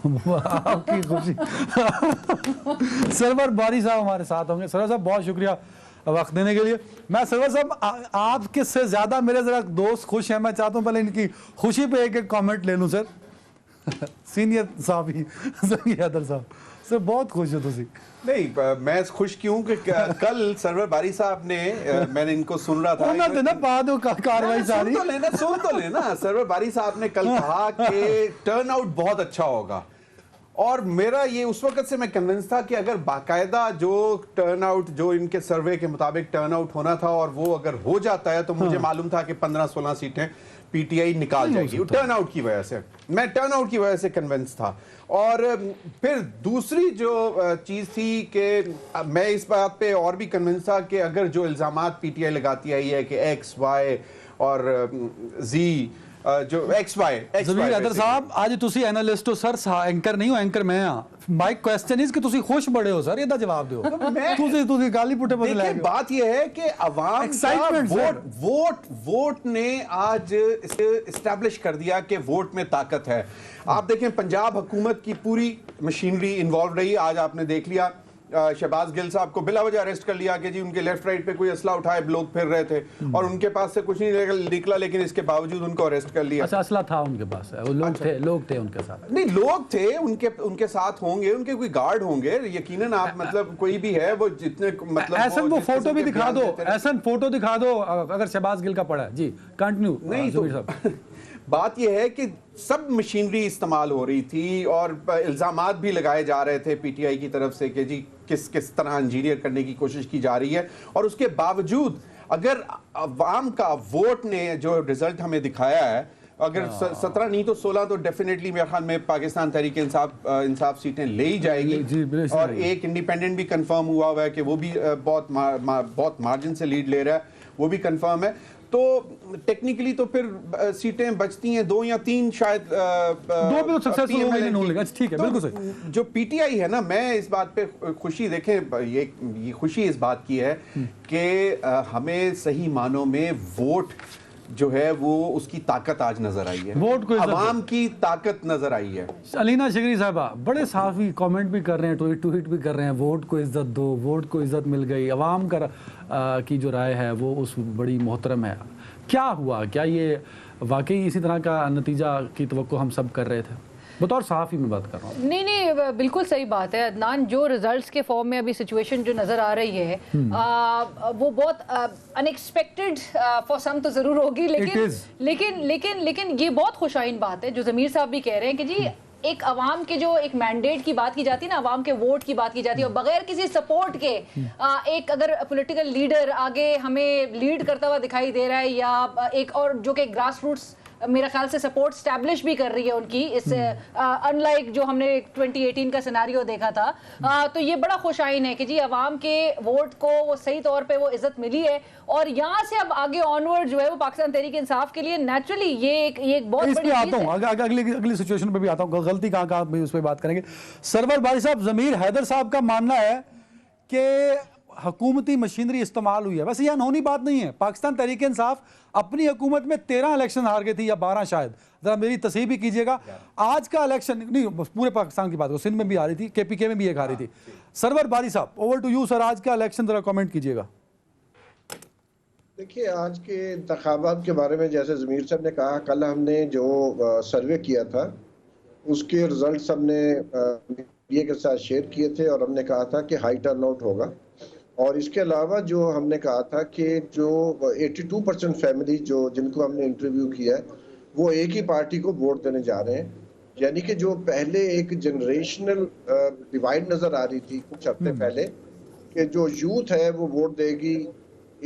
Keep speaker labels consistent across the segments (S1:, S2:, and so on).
S1: आपकी खुशी। सरवर बारी साहब हमारे साथ होंगे। सरवर साहब बहुत शुक्रिया वक्त देने के लिए। मैं सरवर साहब आपके से ज्यादा मेरे जरा दोस्त खुश हैं, मैं चाहता हूँ पहले इनकी खुशी पे एक एक कमेंट ले लूँ सर। सीनियर साहब ही हैदर साहब सर बहुत खुश हो तुसी।
S2: नहीं, मैं खुश क्यों कि कल सरवर बारी साहब ने मैंने इनको सुन रहा था
S1: कार्रवाई सारी
S2: सुन तो लेना। सरवर बारी साहब ने कल कहा कि टर्नआउट बहुत अच्छा होगा, और मेरा ये उस वक्त से मैं कन्विंस था कि अगर बाकायदा जो टर्नआउट जो इनके सर्वे के मुताबिक टर्नआउट होना था और वो अगर हो जाता है तो मुझे मालूम था कि 15-16 सीटें पीटीआई निकाल जाएगी टर्नआउट की वजह से। मैं टर्नआउट की वजह से कन्विंस था। और फिर दूसरी जो चीज थी कि मैं इस बात पे और भी कन्विंस था कि अगर जो इल्जामात पीटीआई लगाती आई है कि एक्स वाई और जी जो एक्स वाई
S1: हैदर साहब आज तुसी एनालिस्ट हो सर, एंकर नहीं हो, एंकर मैं हां। माय क्वेश्चन इज कि तुसी खुश बड़े हो सर, ਇਹਦਾ जवाब दो। तुसी गाली पुटे बदले।
S2: देखिए बात ये है कि अवाम का वोट ने आज एस्टैब्लिश कर दिया कि वोट में ताकत है। आप देखें पंजाब हुकूमत की पूरी मशीनरी इन्वॉल्व रही। आज आपने देख लिया शहबाज गिल साहब को बिला वजह अरेस्ट कर लिया कि जी उनके लेफ्ट राइट पे कोई असला उठाए लोग फिर रहे थे और उनके पास से कुछ नहीं निकला, लेकिन इसके बावजूद उनको अरेस्ट कर लिया।
S1: अच्छा असला था उनके पास, वो लोग थे उनके साथ।
S2: नहीं लोग थे उनके साथ होंगे, उनके कोई गार्ड होंगे यकीनन। आप मतलब कोई भी है वो जितने मतलब
S1: ऐसन वो फोटो भी दिखा दो, ऐसन फोटो दिखा दो अगर शहबाज गिल का पड़ा है जी। कंटिन्यू।
S2: नहीं तो बात यह है कि सब मशीनरी इस्तेमाल हो रही थी और इल्जामात भी लगाए जा रहे थे पीटीआई की तरफ से कि जी किस तरह इंजीनियर करने की कोशिश की जा रही है। और उसके बावजूद अगर अवाम का वोट ने जो रिजल्ट हमें दिखाया है, अगर 17 नहीं तो 16 तो डेफिनेटली मेरे ख्याल में पाकिस्तान तहरीक इंसाफ सीटें ले ही जाएगी। और एक इंडिपेंडेंट भी कंफर्म हुआ है कि वो भी बहुत मार्जिन से लीड ले रहा है, वो भी कंफर्म है। तो टेक्निकली तो फिर सीटें बचती हैं 2 या 3 शायद।
S1: 2 पे तो सक्सेसफुल हो गए नहीं। अच्छा ठीक है, बिल्कुल सही।
S2: जो पीटीआई है ना, मैं इस बात पे खुशी देखें ये खुशी इस बात की है कि हमें सही मानों में वोट जो है वो उसकी ताकत आज नजर आई है,
S1: वोट को
S2: अवाम की ताकत नजर आई है।
S1: अलीना शिगरी साहबा बड़े साफी कमेंट भी कर रहे हैं, ट्वीट भी कर रहे हैं, वोट को इज्जत दो, वोट को इज्जत मिल गई, अवाम का की जो राय है वो उस बड़ी मोहतरम है। क्या हुआ, क्या ये वाकई इसी तरह का नतीजा की तवक्को हम सब कर रहे थे? बतौर सहाफ़ी में बात कर रहा हूँ।
S3: नहीं बिल्कुल सही बात है अदनान। जो रिजल्ट्स के फॉर्म में अभी सिचुएशन जो नज़र आ रही है वो बहुत अनएक्सपेक्टेड फॉर सम तो ज़रूर होगी, लेकिन ये बहुत खुशाइन बात है जो ज़मीर साहब भी कह रहे हैं कि जी एक अवाम के जो एक मैंडेट की बात की जाती है ना, अवाम के वोट की बात की जाती है और बगैर किसी सपोर्ट के एक अगर पॉलिटिकल लीडर आगे हमें लीड करता हुआ दिखाई दे रहा है या एक और जो कि ग्रास रूट्स मेरा ख्याल से सपोर्ट स्टैब्लिश भी कर रही है उनकी, इससे अनलाइक जो हमने 2018 का सिनारियो देखा था। तो ये बड़ा खुशाइन है कि जी अवाम के वोट को वो सही तौर पे वो इज्जत मिली है और यहाँ से अब आगे ऑनवर्ड जो है वो पाकिस्तान तहरीक इंसाफ के लिए नेचुरली ये एक बहुत बड़ी चीज़ है।
S1: अगली सिचुएशन पे भी आता हूँ, गलती कहाँ उस पर बात करेंगे। सरवर बारी साहब, ज़मीर हैदर साहब का मानना है कि हुकूमती मशीनरी इस्तेमाल हुई है। वैसे यह अनहोनी बात नहीं है। पाकिस्तान तहरीक इंसाफ अपनी हुकूमत में 13 इलेक्शन हार गई थी या 12 शायद, जरा मेरी तस्हीह भी कीजिएगा। आज का इलेक्शन नहीं, पूरे पाकिस्तान की बात हो, सिंध में भी आ रही थी, केपीके में भी एक हारी थी। सरवर बारी साहब ओवर टू यू सर, आज का इलेक्शन जरा कमेंट कीजिएगा।
S4: देखिए आज के इंतखाबात के बारे में जैसे ज़मीर साहब ने कहा, कल हमने जो सर्वे किया था उसके रिजल्ट हमने मीडिया के साथ शेयर किए थे और हमने कहा था कि हाई टर्नआउट होगा। और इसके अलावा जो हमने कहा था कि जो 82% फैमिली जो जिनको हमने इंटरव्यू किया है वो एक ही पार्टी को वोट देने जा रहे हैं। यानी कि जो पहले एक जनरेशनल डिवाइड नज़र आ रही थी कुछ हफ्ते पहले कि जो यूथ है वो वोट देगी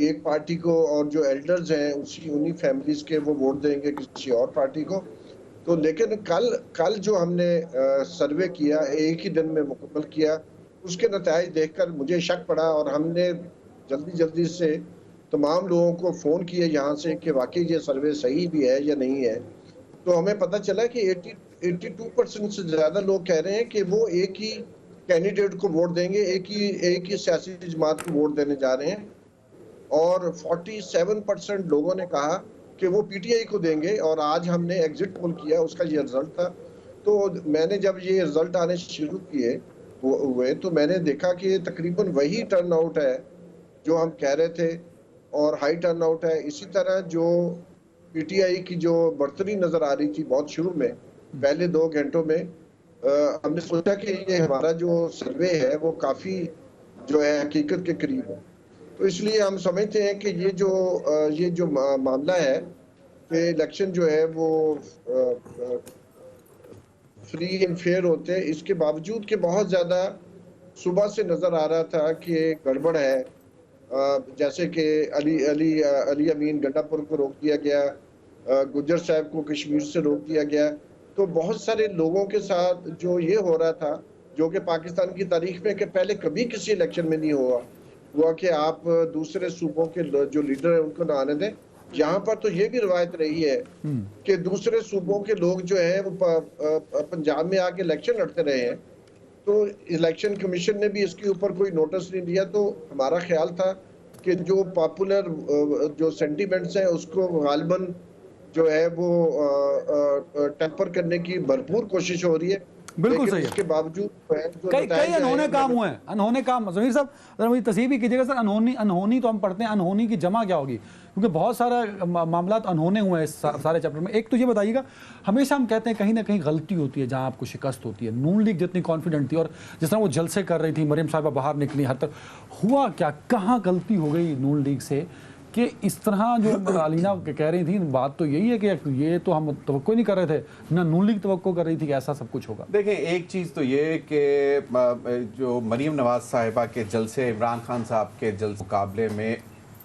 S4: एक पार्टी को और जो एल्डर्स हैं उन्हीं फैमिलीज के वो वोट देंगे किसी और पार्टी को। तो लेकिन कल जो हमने सर्वे किया एक ही दिन में मुकम्मल किया, उसके नताइज देखकर मुझे शक पड़ा और हमने जल्दी से तमाम लोगों को फ़ोन किए यहाँ से कि वाकई ये सर्वे सही भी है या नहीं है। तो हमें पता चला कि 82% से ज़्यादा लोग कह रहे हैं कि वो एक ही कैंडिडेट को वोट देंगे, एक ही सियासी जमात को वोट देने जा रहे हैं। और 47% लोगों ने कहा कि वो पीटीआई को देंगे और आज हमने एग्जिट पोल किया, उसका ये रिजल्ट था। तो मैंने जब ये रिजल्ट आने शुरू किए हुए तो मैंने देखा कि तकरीबन वही टर्न आउट है जो हम कह रहे थे, और हाई टर्न आउट है। इसी तरह जो पीटीआई की जो बढ़तरी नजर आ रही थी बहुत शुरू में, पहले 2 घंटों में हमने सोचा कि ये हमारा जो सर्वे है वो काफी जो है हकीकत के करीब है। तो इसलिए हम समझते हैं कि ये जो मामला है कि इलेक्शन जो है वो फ्री एंड फेयर होते हैं, इसके बावजूद कि बहुत ज्यादा सुबह से नजर आ रहा था कि गड़बड़ है। जैसे कि अली अमीन गंडापुर को रोक दिया गया, गुज्जर साहब को कश्मीर से रोक दिया गया। तो बहुत सारे लोगों के साथ जो ये हो रहा था, जो कि पाकिस्तान की तारीख में कि पहले कभी किसी इलेक्शन में नहीं हुआ कि आप दूसरे सूबों के जो लीडर है उनको ना आने दें। यहाँ पर तो ये भी रवायत रही है कि दूसरे सूबों के लोग जो है वो पंजाब में आके इलेक्शन लड़ते रहे हैं। तो इलेक्शन कमीशन ने भी इसके ऊपर कोई नोटिस नहीं लिया। तो हमारा ख्याल था कि जो पॉपुलर जो सेंटीमेंट्स हैं उसको गालिबन जो है वो टेम्पर करने की भरपूर कोशिश हो रही है।
S1: बिल्कुल सही है।
S4: इसके बावजूद
S1: कई अनहोने काम हुए हैं, अनहोने काम। जमीर साहब जरा मुझे तस्वीर भी कीजिएगा सर। अनहोनी तो हम पढ़ते हैं, अनहोनी की जमा क्या होगी, क्योंकि बहुत सारा मामला अनहोने हुए हैं इस सारे चैप्टर में। एक तो ये बताइएगा, हमेशा हम कहते हैं कहीं ना कहीं गलती होती है जहां आपको शिकस्त होती है। नून लीग जितनी कॉन्फिडेंट थी और जिस तरह वो जलसे कर रही थी, मरियम साहिबा बाहर निकली, हर तरफ हुआ क्या, कहाँ गलती हो गई नून लीग से कि इस तरह जो अलीना कह रही थी, बात तो यही है कि ये तो हम तवक्को नहीं कर रहे थे, ना नून लीग तवक्को कर रही थी कि ऐसा सब कुछ होगा।
S2: देखें, एक चीज़ तो ये कि जो मरीम नवाज साहिबा के जलसे इमरान खान साहब के जलसे मुकाबले में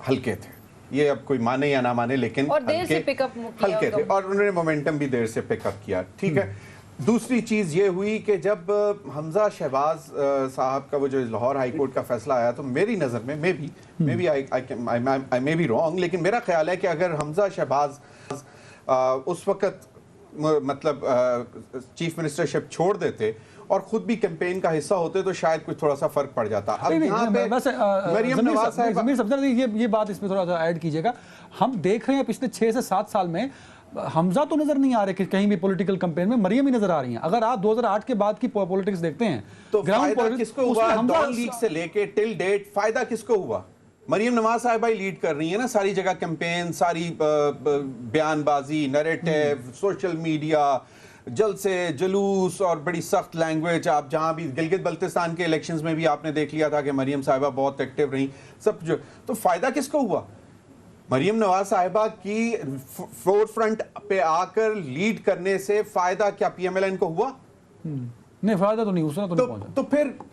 S2: हल्के थे, ये अब कोई माने या ना माने, लेकिन
S3: और देर से पिकअप
S2: हल्के थे और उन्होंने मोमेंटम भी देर से पिकअप किया। ठीक है। दूसरी चीज़ ये हुई कि जब हमजा शहबाज साहब का वो जो लाहौर हाई कोर्ट का फैसला आया, तो मेरी नज़र में maybe I may be wrong, लेकिन मेरा ख्याल है कि अगर हमजा शहबाज उस वक़्त मतलब चीफ मिनिस्टरशिप छोड़ देते और खुद भी कैंपेन का हिस्सा होते तो शायद कुछ थोड़ा सा फर्क पड़ जाता। अब यहाँ पे मरियम नवाज साहब,
S1: ये बात इसमें थोड़ा सा ऐड कीजिएगा। हम देख रहे हैं पिछले 6 से 7 साल में हमजा तो नजर नहीं आ रहे कि कहीं भी पॉलिटिकल कैंपेन में, मरियम ही नजर आ रही हैं। अगर आप 2008 के बाद की पॉलिटिक्स देखते हैं
S2: तो फायदा किसको हुआ? डॉन लीग से लेके टिल डेट फायदा किसको हुआ? मरियम नवाज साहिबा ही लीड कर रही है ना सारी जगह कैंपेन, सारी बयानबाजी, नैरेटिव, सोशल मीडिया, जलसे, जुलूस और बड़ी सख्त लैंग्वेज। आप जहां भी गिलगित बल्तिस्तान के इलेक्शंस में भी आपने देख लिया था कि मरियम साहिबा बहुत एक्टिव रही, सब जो। तो फायदा किसको हुआ? मरियम नवाज साहिबा की फ्लोर फ्रंट पे आकर लीड करने से फायदा क्या पीएमएलएन को हुआ?
S1: नहीं, फायदा तो नहीं, उसने तो नहीं पहुंचा।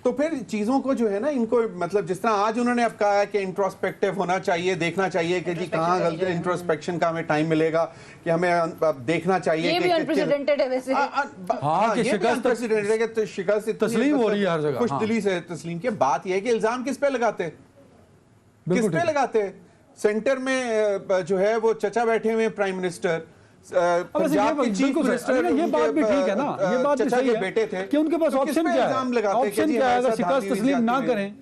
S2: तो फिर चीजों को जो है ना, इनको मतलब जिस तरह आज उन्होंने अब कहा है कि इंट्रोस्पेक्टिव होना चाहिए, देखना चाहिए कि जी कहाँ गलती, इंट्रोस्पेक्शन का हमें टाइम मिलेगा कि हमें अब देखना चाहिए।
S3: ये भी अनप्रेसिडेंटेड है वैसे।
S1: हाँ, कि शिकस्त तस्लीम हो रही है हर जगह,
S2: खुश दिली से तस्लीम की। बात यह है कि इल्जाम किस पे लगाते, किस पे लगाते? सेंटर में जो है वो चचा बैठे हुए प्राइम मिनिस्टर, पंजाब के चीफ मिनिस्टर,
S1: ये बात भी ठीक है ना, ये बात भी सही है
S2: बेटे थे
S1: कि उनके पास ऑप्शन क्या है, ऑप्शन क्या है? अगर शिकस्त तस्लीम ना करें